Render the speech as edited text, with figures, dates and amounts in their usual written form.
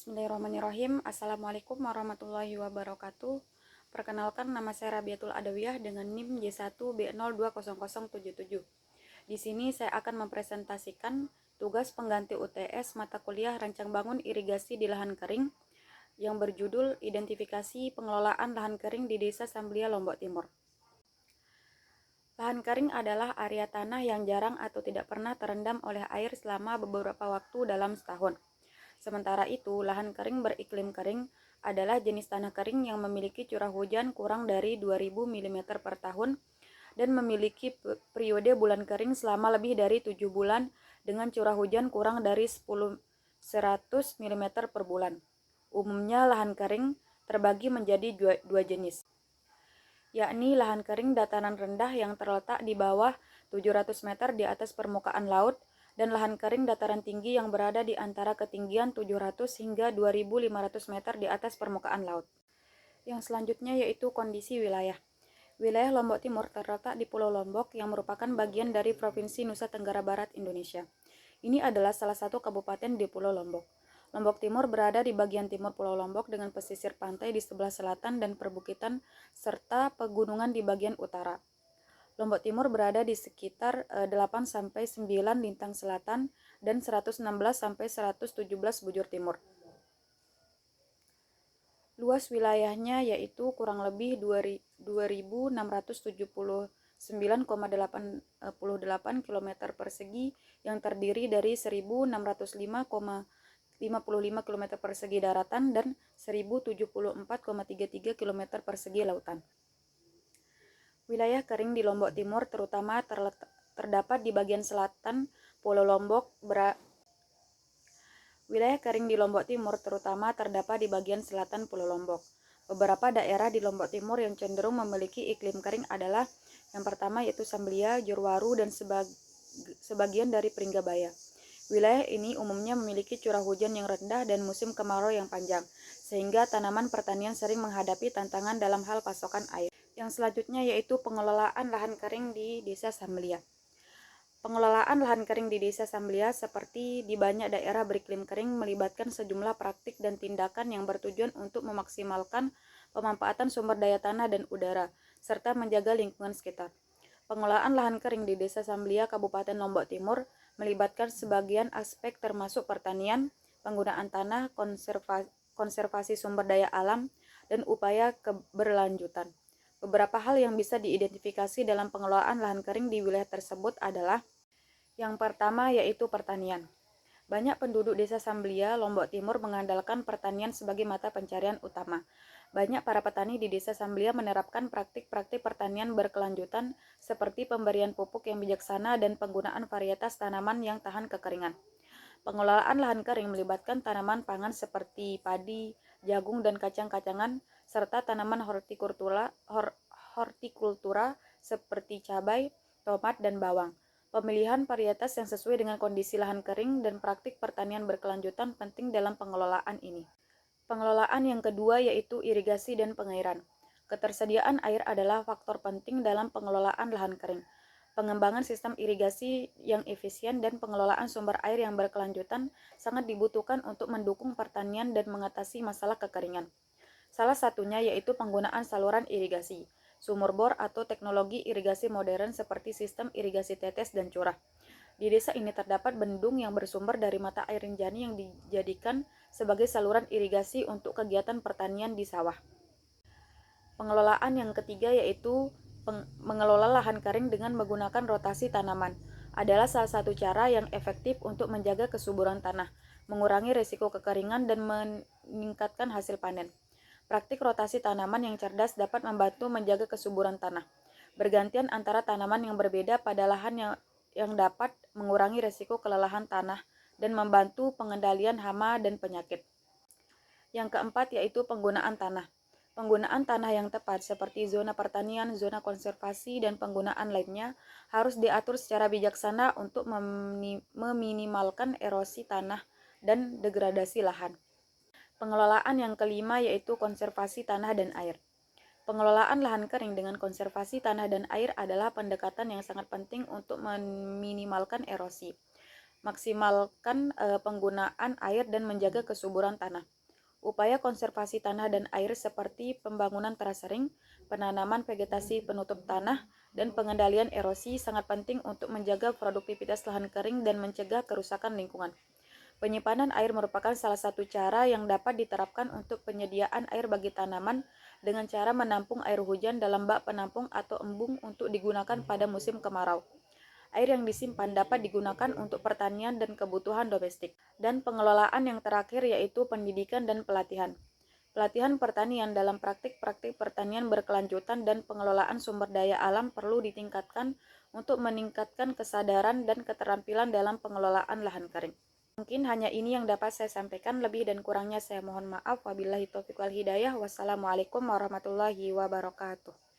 Bismillahirrahmanirrahim. Assalamualaikum warahmatullahi wabarakatuh. Perkenalkan, nama saya Rabiatul Adawiyah dengan NIM J1B020077. Di sini saya akan mempresentasikan tugas pengganti UTS mata kuliah Rancang Bangun Irigasi di Lahan Kering yang berjudul Identifikasi Pengelolaan Lahan Kering di Desa Samblia, Lombok Timur. Lahan kering adalah area tanah yang jarang atau tidak pernah terendam oleh air selama beberapa waktu dalam setahun. Sementara itu, lahan kering beriklim kering adalah jenis tanah kering yang memiliki curah hujan kurang dari 2000 mm per tahun dan memiliki periode bulan kering selama lebih dari 7 bulan dengan curah hujan kurang dari 100 mm per bulan. Umumnya lahan kering terbagi menjadi dua jenis, yakni lahan kering dataran rendah yang terletak di bawah 700 meter di atas permukaan laut dan lahan kering dataran tinggi yang berada di antara ketinggian 700 hingga 2500 meter di atas permukaan laut. Yang selanjutnya yaitu kondisi wilayah. Wilayah Lombok Timur terletak di Pulau Lombok yang merupakan bagian dari Provinsi Nusa Tenggara Barat, Indonesia. Ini adalah salah satu kabupaten di Pulau Lombok. Lombok Timur berada di bagian timur Pulau Lombok dengan pesisir pantai di sebelah selatan dan perbukitan serta pegunungan di bagian utara. Lombok Timur berada di sekitar 8-9 lintang selatan dan 116-117 bujur timur. Luas wilayahnya yaitu kurang lebih 2.679,88 km persegi yang terdiri dari 1.605,55 km persegi daratan dan 1.074,33 km persegi lautan. Wilayah kering di Lombok Timur terutama terdapat di bagian selatan Pulau Lombok. Wilayah kering di Lombok Timur terutama terdapat di bagian selatan Pulau Lombok. Beberapa daerah di Lombok Timur yang cenderung memiliki iklim kering adalah yang pertama yaitu Samblia, Jorwaru, dan sebagian dari Pringgabaya. Wilayah ini umumnya memiliki curah hujan yang rendah dan musim kemarau yang panjang, sehingga tanaman pertanian sering menghadapi tantangan dalam hal pasokan air. Yang selanjutnya yaitu pengelolaan lahan kering di Desa Samblia. Pengelolaan lahan kering di Desa Samblia seperti di banyak daerah beriklim kering melibatkan sejumlah praktik dan tindakan yang bertujuan untuk memaksimalkan pemanfaatan sumber daya tanah dan udara, serta menjaga lingkungan sekitar. Pengelolaan lahan kering di Desa Samblia, Kabupaten Lombok Timur melibatkan sebagian aspek termasuk pertanian, penggunaan tanah, konservasi sumber daya alam, dan upaya keberlanjutan. Beberapa hal yang bisa diidentifikasi dalam pengelolaan lahan kering di wilayah tersebut adalah yang pertama yaitu pertanian. Banyak penduduk Desa Samblia, Lombok Timur mengandalkan pertanian sebagai mata pencarian utama. Banyak para petani di Desa Samblia menerapkan praktik-praktik pertanian berkelanjutan seperti pemberian pupuk yang bijaksana dan penggunaan varietas tanaman yang tahan kekeringan. Pengelolaan lahan kering melibatkan tanaman pangan seperti padi, jagung, dan kacang-kacangan, serta tanaman hortikultura seperti cabai, tomat, dan bawang. Pemilihan varietas yang sesuai dengan kondisi lahan kering dan praktik pertanian berkelanjutan penting dalam pengelolaan ini. Pengelolaan yang kedua yaitu irigasi dan pengairan. Ketersediaan air adalah faktor penting dalam pengelolaan lahan kering. Pengembangan sistem irigasi yang efisien dan pengelolaan sumber air yang berkelanjutan sangat dibutuhkan untuk mendukung pertanian dan mengatasi masalah kekeringan. Salah satunya yaitu penggunaan saluran irigasi, sumur bor atau teknologi irigasi modern seperti sistem irigasi tetes dan curah. Di desa ini terdapat bendung yang bersumber dari mata air Rinjani yang dijadikan sebagai saluran irigasi untuk kegiatan pertanian di sawah. Pengelolaan yang ketiga yaitu mengelola lahan kering dengan menggunakan rotasi tanaman adalah salah satu cara yang efektif untuk menjaga kesuburan tanah, mengurangi risiko kekeringan, dan meningkatkan hasil panen. Praktik rotasi tanaman yang cerdas dapat membantu menjaga kesuburan tanah. Bergantian antara tanaman yang berbeda pada lahan yang dapat mengurangi risiko kelelahan tanah dan membantu pengendalian hama dan penyakit. Yang keempat yaitu penggunaan tanah. Penggunaan tanah yang tepat seperti zona pertanian, zona konservasi, dan penggunaan lainnya harus diatur secara bijaksana untuk meminimalkan erosi tanah dan degradasi lahan. Pengelolaan yang kelima yaitu konservasi tanah dan air. Pengelolaan lahan kering dengan konservasi tanah dan air adalah pendekatan yang sangat penting untuk meminimalkan erosi. maksimalkan penggunaan air dan menjaga kesuburan tanah. Upaya konservasi tanah dan air seperti pembangunan terasering, penanaman vegetasi penutup tanah, dan pengendalian erosi sangat penting untuk menjaga produktivitas lahan kering dan mencegah kerusakan lingkungan. Penyimpanan air merupakan salah satu cara yang dapat diterapkan untuk penyediaan air bagi tanaman dengan cara menampung air hujan dalam bak penampung atau embung untuk digunakan pada musim kemarau. Air yang disimpan dapat digunakan untuk pertanian dan kebutuhan domestik. Dan pengelolaan yang terakhir yaitu pendidikan dan pelatihan. Pelatihan pertanian dalam praktik-praktik pertanian berkelanjutan dan pengelolaan sumber daya alam perlu ditingkatkan untuk meningkatkan kesadaran dan keterampilan dalam pengelolaan lahan kering. Mungkin hanya ini yang dapat saya sampaikan, lebih dan kurangnya saya mohon maaf. Wabillahi taufiq wal hidayah. Wassalamualaikum warahmatullahi wabarakatuh.